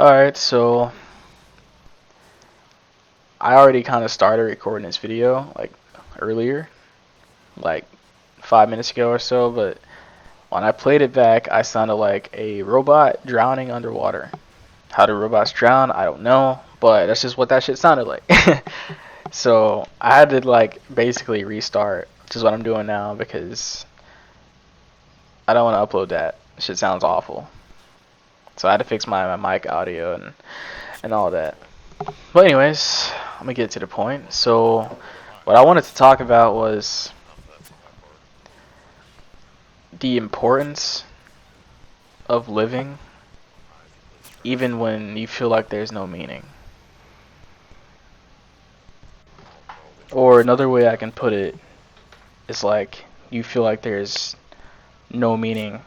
Alright, so I already kind of started recording this video like earlier, like 5 minutes ago or so, but when I played it back, I sounded like a robot drowning underwater. How do robots drown? I don't know, but that's just what that shit sounded like. So I had to like basically restart, which is what I'm doing now because I don't want to upload that. Shit sounds awful. So I had to fix my mic audio and all that. But anyways, I'm gonna get to the point. So what I wanted to talk about was the importance of living even when you feel like there's no meaning. Or another way I can put it is like you feel like there's no meaning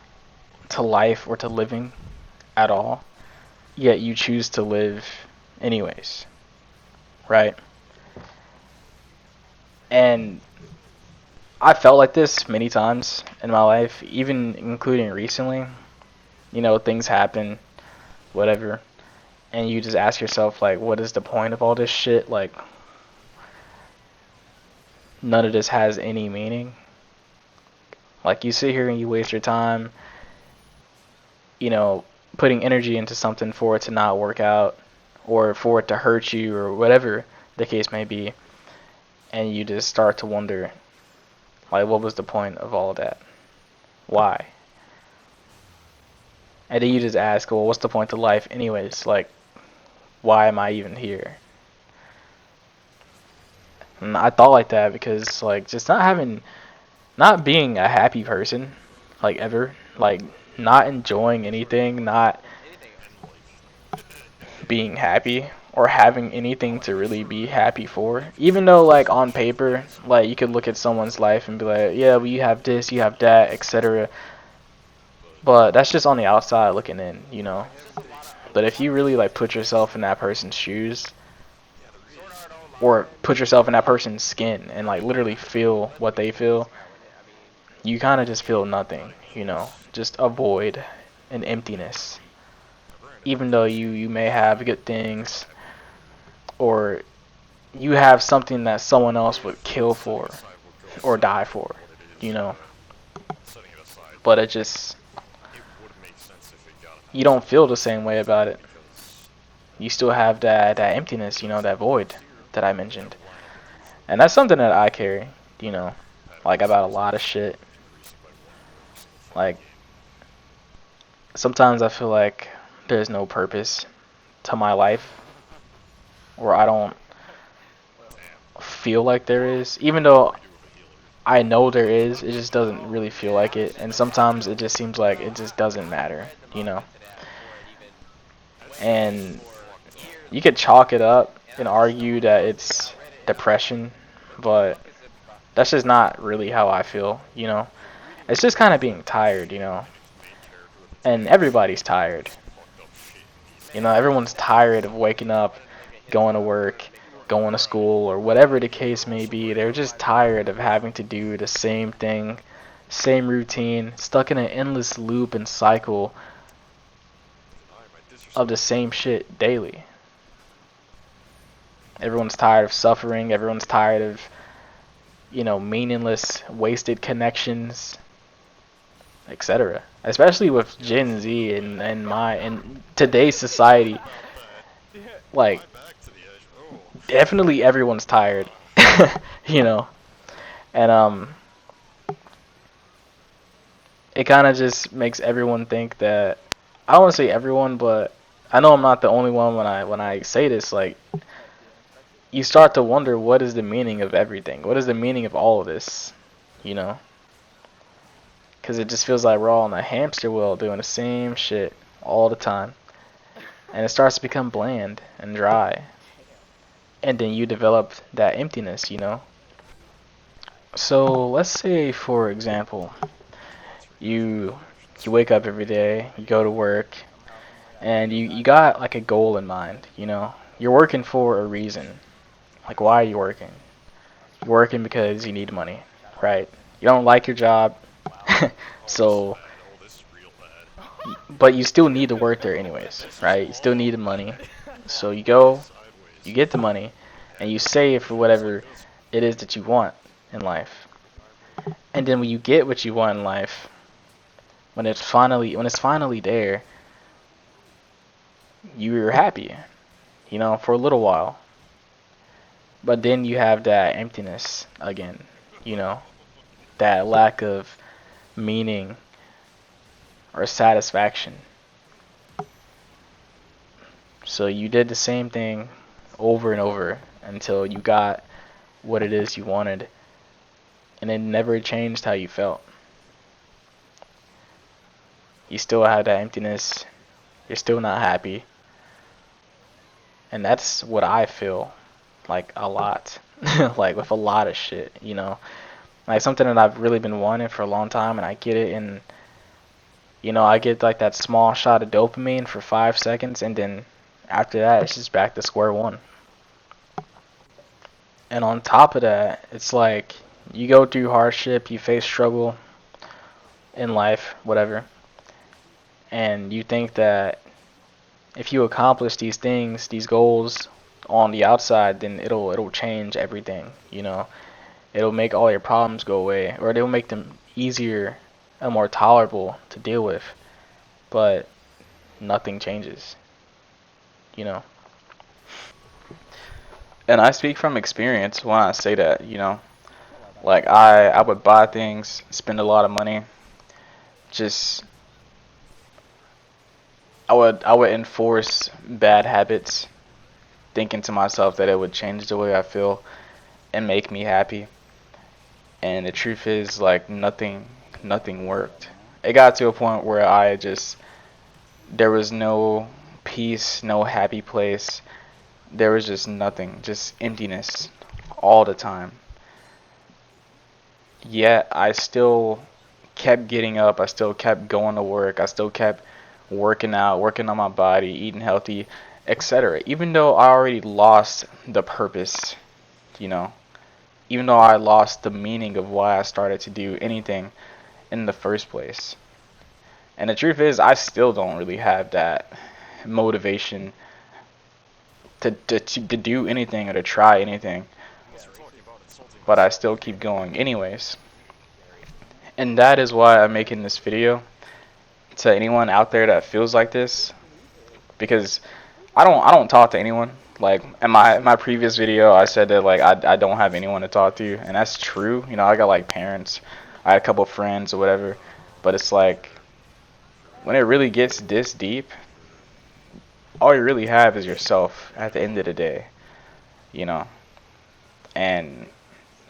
to life or to living at all, yet you choose to live anyways, right? And I felt like this many times in my life, even including recently. You know, things happen, whatever, and you just ask yourself, like, what is the point of all this shit? Like, none of this has any meaning. Like, you sit here and you waste your time, you know, putting energy into something for it to not work out, or for it to hurt you, or whatever the case may be, and you just start to wonder, like, what was the point of all of that? Why? And then you just ask, well, what's the point of life anyways? Like, why am I even here? And I thought like that because, like, just not being a happy person, like, ever, like, not enjoying anything, not being happy, or having anything to really be happy for. Even though, like, on paper, like, you could look at someone's life and be like, yeah, well, you have this, you have that, etc. But that's just on the outside looking in, you know? But if you really, like, put yourself in that person's shoes, or put yourself in that person's skin and, like, literally feel what they feel, you kind of just feel nothing, you know? Just a void, an emptiness. Even though you may have good things, or you have something that someone else would kill for or die for, you know? But it just, you don't feel the same way about it. You still have that emptiness, you know, that void that I mentioned. And that's something that I carry, you know, like, about a lot of shit. Like, sometimes I feel like there's no purpose to my life, or I don't feel like there is, even though I know there is. It just doesn't really feel like it, and sometimes it just seems like it just doesn't matter, you know. And you could chalk it up and argue that it's depression, but that's just not really how I feel, you know. It's just kind of being tired, you know. And everybody's tired. You know, everyone's tired of waking up, going to work, going to school, or whatever the case may be. They're just tired of having to do the same thing, same routine, stuck in an endless loop and cycle of the same shit daily. Everyone's tired of suffering. Everyone's tired of, you know, meaningless, wasted connections, etc. Especially with Gen Z and today's society. Like, definitely everyone's tired, you know. And it kind of just makes everyone think that, I don't want to say everyone, but I know I'm not the only one when I say this. Like, you start to wonder, what is the meaning of everything? What is the meaning of all of this? You know? Because it just feels like we're all on a hamster wheel doing the same shit all the time. And it starts to become bland and dry. And then you develop that emptiness, you know? So let's say, for example, you wake up every day, you go to work, and you got like a goal in mind, you know? You're working for a reason. Like, why are you working? You're working because you need money, right? You don't like your job, so but you still need to work there anyways, right? You still need the money. So you go, you get the money, and you save for whatever it is that you want in life. And then when you get what you want in life, when it's finally there, you're happy, for a little while. But then you have that emptiness again, you know, that lack of meaning or satisfaction. So you did the same thing over and over until you got what it is you wanted, and it never changed how you felt. You still have that emptiness, you're still not happy, and that's what I feel like a lot. Like with a lot of shit. Like something that I've really been wanting for a long time, and I get it, and I get like that small shot of dopamine for 5 seconds, and then after that, it's just back to square one. And on top of that, it's like you go through hardship, you face struggle in life, whatever, and you think that if you accomplish these things, these goals on the outside, then it'll change everything. It'll make all your problems go away, or it'll make them easier and more tolerable to deal with. But nothing changes. And I speak from experience when I say that. Like I would buy things, spend a lot of money, just I would enforce bad habits, thinking to myself that it would change the way I feel and make me happy. And the truth is like nothing worked. It got to a point where there was no peace, no happy place. There was just nothing, just emptiness all the time. Yet I still kept getting up, I still kept going to work, I still kept working out, working on my body, eating healthy, etc. Even though I already lost the purpose, you know, even though I lost the meaning of why I started to do anything in the first place. And the truth is, I still don't really have that motivation to do anything or to try anything, but I still keep going anyways. And that is why I'm making this video to anyone out there that feels like this, because I don't talk to anyone. Like in my previous video, I said that like I don't have anyone to talk to, and that's true. I got like parents, I had a couple friends or whatever, but it's like when it really gets this deep, all you really have is yourself at the end of the day, you know. And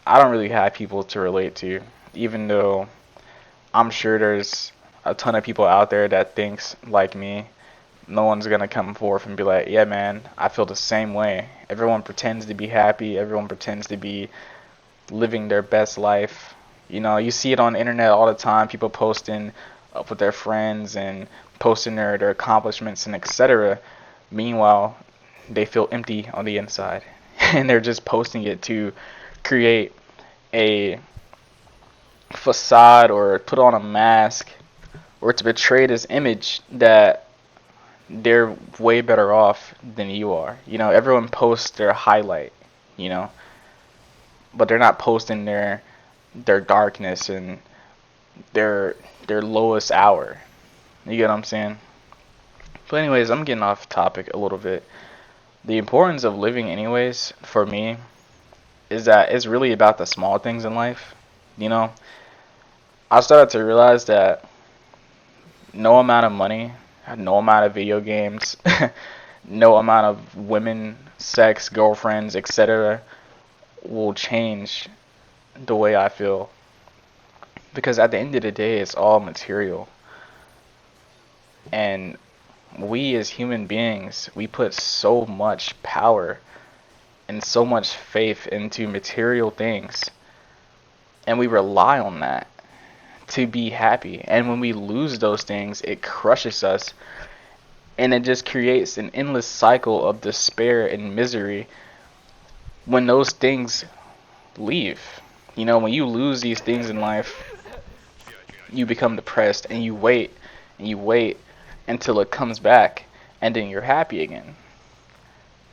I don't really have people to relate to, even though I'm sure there's a ton of people out there that thinks like me. No one's gonna come forth and be like, yeah man, I feel the same way. Everyone pretends to be happy, everyone pretends to be living their best life. You see it on the internet all the time, people posting up with their friends and posting their accomplishments and etc. Meanwhile, they feel empty on the inside. And they're just posting it to create a facade or put on a mask or to portray this image that they're way better off than you are. Everyone posts their highlight, you know, but they're not posting their darkness and their their lowest hour. You get what I'm saying? But anyways, I'm getting off topic a little bit. The importance of living anyways for me is that it's really about the small things in life. You know, I started to realize that no amount of money, no amount of video games, no amount of women, sex, girlfriends, etc. will change the way I feel. Because at the end of the day, it's all material. And we as human beings, we put so much power and so much faith into material things. And we rely on that to be happy. And when we lose those things, it crushes us. And it just creates an endless cycle of despair and misery when those things leave. When you lose these things in life, you become depressed and you wait until it comes back, and then you're happy again.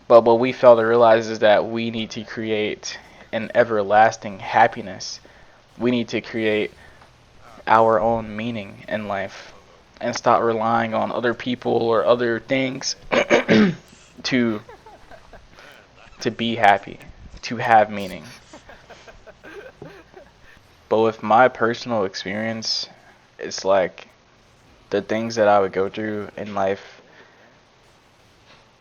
But what we fail to realize is that we need to create an everlasting happiness. We need to create our own meaning in life and stop relying on other people or other things to to be happy, to have meaning. But with my personal experience, it's like the things that I would go through in life,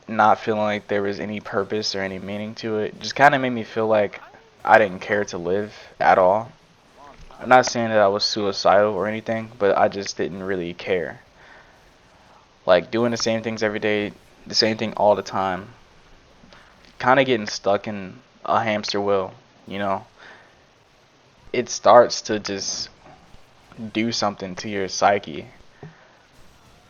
not feeling like there was any purpose or any meaning to it, just kind of made me feel like I didn't care to live at all. I'm not saying that I was suicidal or anything, but I just didn't really care. Like doing the same things every day, the same thing all the time, kind of getting stuck in a hamster wheel, you know. It starts to just do something to your psyche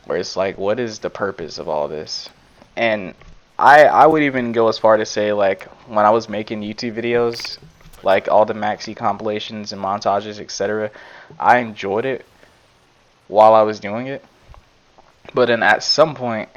where it's like, what is the purpose of all this? And I would even go as far to say, like, when I was making YouTube videos, like all the maxi compilations and montages, etc., I enjoyed it while I was doing it. But then at some point,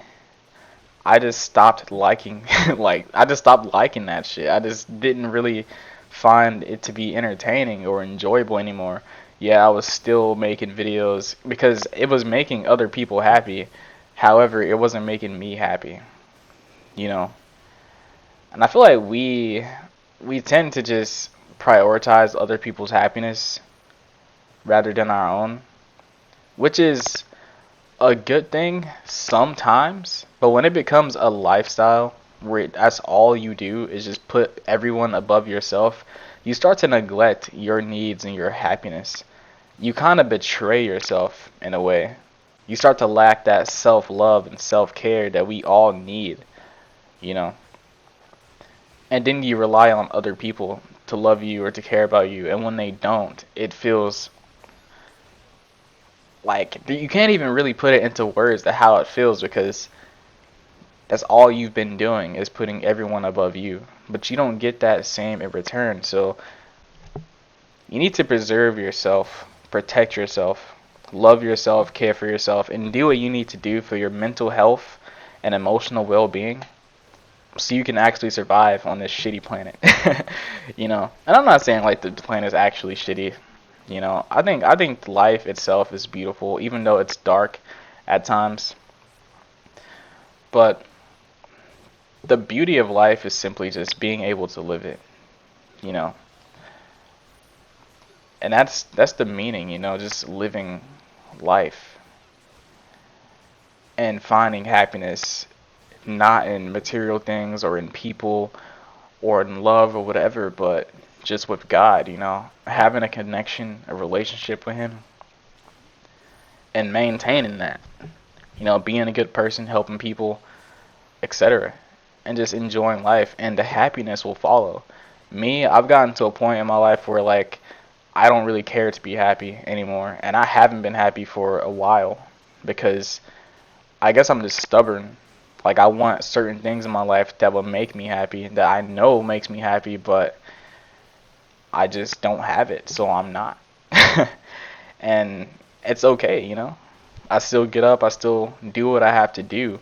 I just stopped liking, like, I just stopped liking that shit. I just didn't really find it to be entertaining or enjoyable anymore. Yeah, I was still making videos because it was making other people happy. However, it wasn't making me happy, you know. And I feel like we tend to just prioritize other people's happiness rather than our own, which is a good thing sometimes, but when it becomes a lifestyle where that's all you do is just put everyone above yourself, you start to neglect your needs and your happiness. You kind of betray yourself in a way. You start to lack that self-love and self-care that we all need, you know. And then you rely on other people to love you or to care about you, and when they don't, it feels like you can't even really put it into words to how it feels, because that's all you've been doing is putting everyone above you, but you don't get that same in return. So you need to preserve yourself, protect yourself, love yourself, care for yourself, and do what you need to do for your mental health and emotional well-being so you can actually survive on this shitty planet. You know, and I'm not saying like the planet is actually shitty. You know, I think life itself is beautiful, even though it's dark at times. But the beauty of life is simply just being able to live it, you know. And that's the meaning, you know, just living life and finding happiness not in material things or in people or in love or whatever, but just with God, you know, having a connection, a relationship with Him, and maintaining that, you know, being a good person, helping people, etc., and just enjoying life, and the happiness will follow. Me, I've gotten to a point in my life where, like, I don't really care to be happy anymore, and I haven't been happy for a while because I guess I'm just stubborn. Like, I want certain things in my life that will make me happy, that I know makes me happy, but I just don't have it, so I'm not. And it's okay, you know? I still get up, I still do what I have to do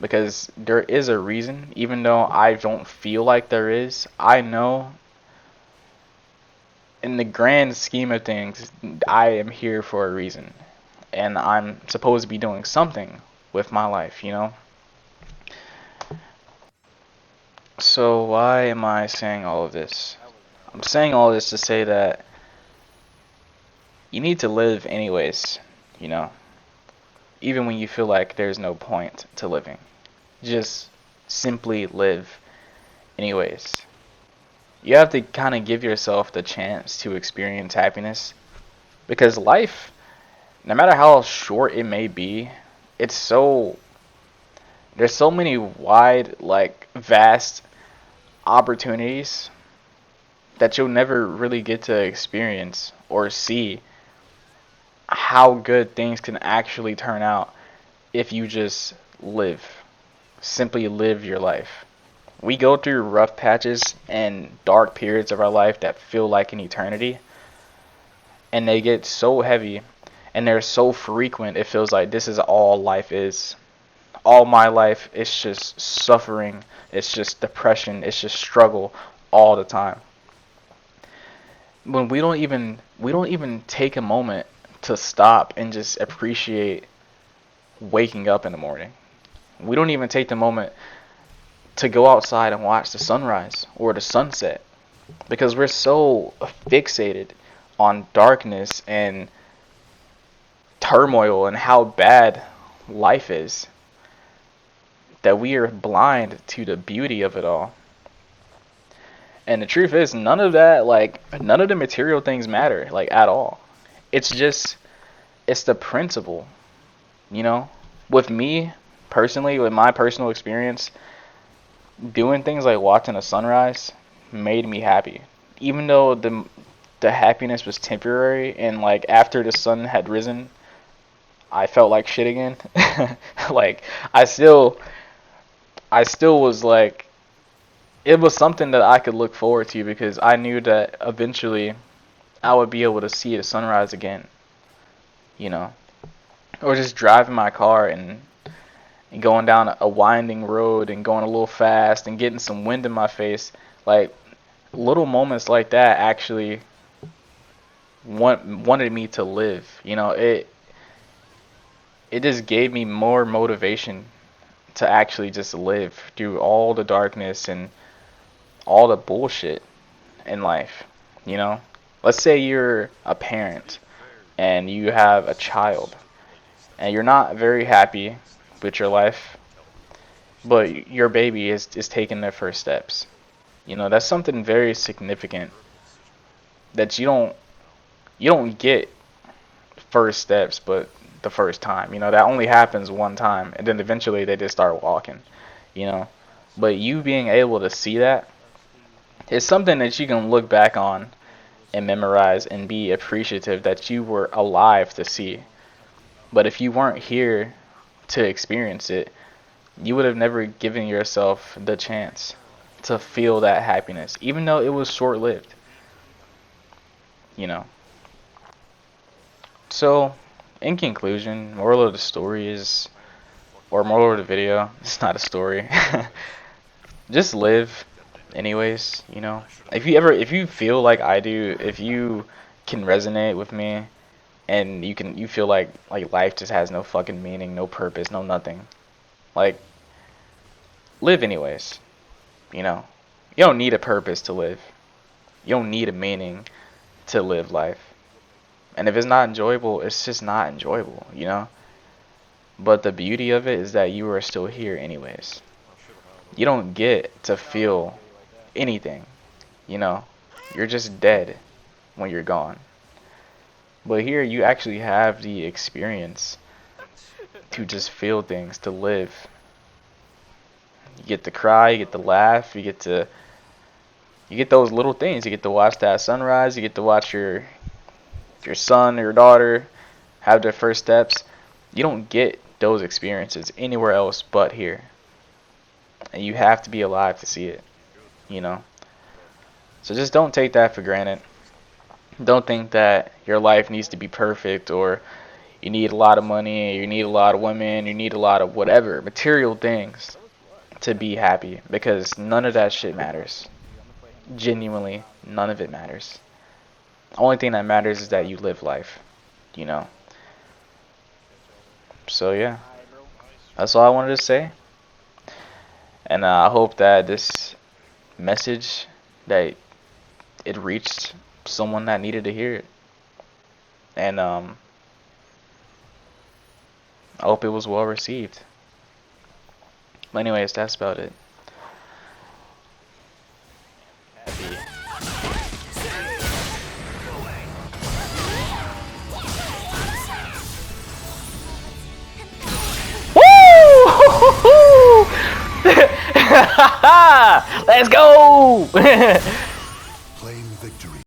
because there is a reason, even though I don't feel like there is. I know in the grand scheme of things, I am here for a reason, and I'm supposed to be doing something with my life, you know? So why am I saying all of this? I'm saying all this to say that you need to live anyways, you know? Even when you feel like there's no point to living. Just simply live anyways. You have to kind of give yourself the chance to experience happiness, because life, no matter how short it may be, it's so there's so many wide, like, vast opportunities that you'll never really get to experience or see how good things can actually turn out if you just live. Simply live your life. We go through rough patches and dark periods of our life that feel like an eternity, and they get so heavy, and they're so frequent. It feels like this is all life is. All my life, it's just suffering. It's just depression. It's just struggle all the time. When we don't even take a moment to stop and just appreciate waking up in the morning. We don't even take the moment to go outside and watch the sunrise or the sunset because we're so fixated on darkness and turmoil and how bad life is that we are blind to the beauty of it all. And the truth is, none of that, like, none of the material things matter, like, at all. It's just, it's the principle, you know? With me, personally, with my personal experience, doing things like watching a sunrise made me happy. Even though the happiness was temporary, and, like, after the sun had risen, I felt like shit again. Like, I still was like, it was something that I could look forward to because I knew that eventually I would be able to see the sunrise again, you know, or just driving my car and going down a winding road and going a little fast and getting some wind in my face. Like, little moments like that actually wanted me to live. You know, it just gave me more motivation to actually just live through all the darkness and all the bullshit in life, you know? Let's say you're a parent and you have a child and you're not very happy with your life, but your baby is taking their first steps. You know, that's something very significant that you don't get first steps, but the first time. You know, that only happens one time and then eventually they just start walking, you know? But you being able to see that is something that you can look back on and memorize and be appreciative that you were alive to see. But if you weren't here to experience it, you would have never given yourself the chance to feel that happiness, even though it was short lived, you know. So, in conclusion, moral of the story is, or moral of the video, it's not a story. Just live, anyways, you know. If you feel like I do, if you can resonate with me, and you feel like life just has no fucking meaning, no purpose, no nothing. Like, live anyways, you know. You don't need a purpose to live. You don't need a meaning to live life. And if it's not enjoyable, it's just not enjoyable, you know. But the beauty of it is that you are still here anyways. You don't get to feel anything, you know. You're just dead when you're gone. But here you actually have the experience to just feel things, to live. You get to cry, you get to laugh, you get those little things. You get to watch that sunrise, you get to watch your son or your daughter have their first steps. You don't get those experiences anywhere else but here. And you have to be alive to see it, you know. So just don't take that for granted. Don't think that your life needs to be perfect, or you need a lot of money, you need a lot of women, you need a lot of whatever, material things to be happy, because none of that shit matters. Genuinely, none of it matters. The only thing that matters is that you live life, you know. So yeah, that's all I wanted to say. And I hope that this message, that it reached someone that needed to hear it. And I hope it was well received. But anyways, that's about it. Woo! Let's go!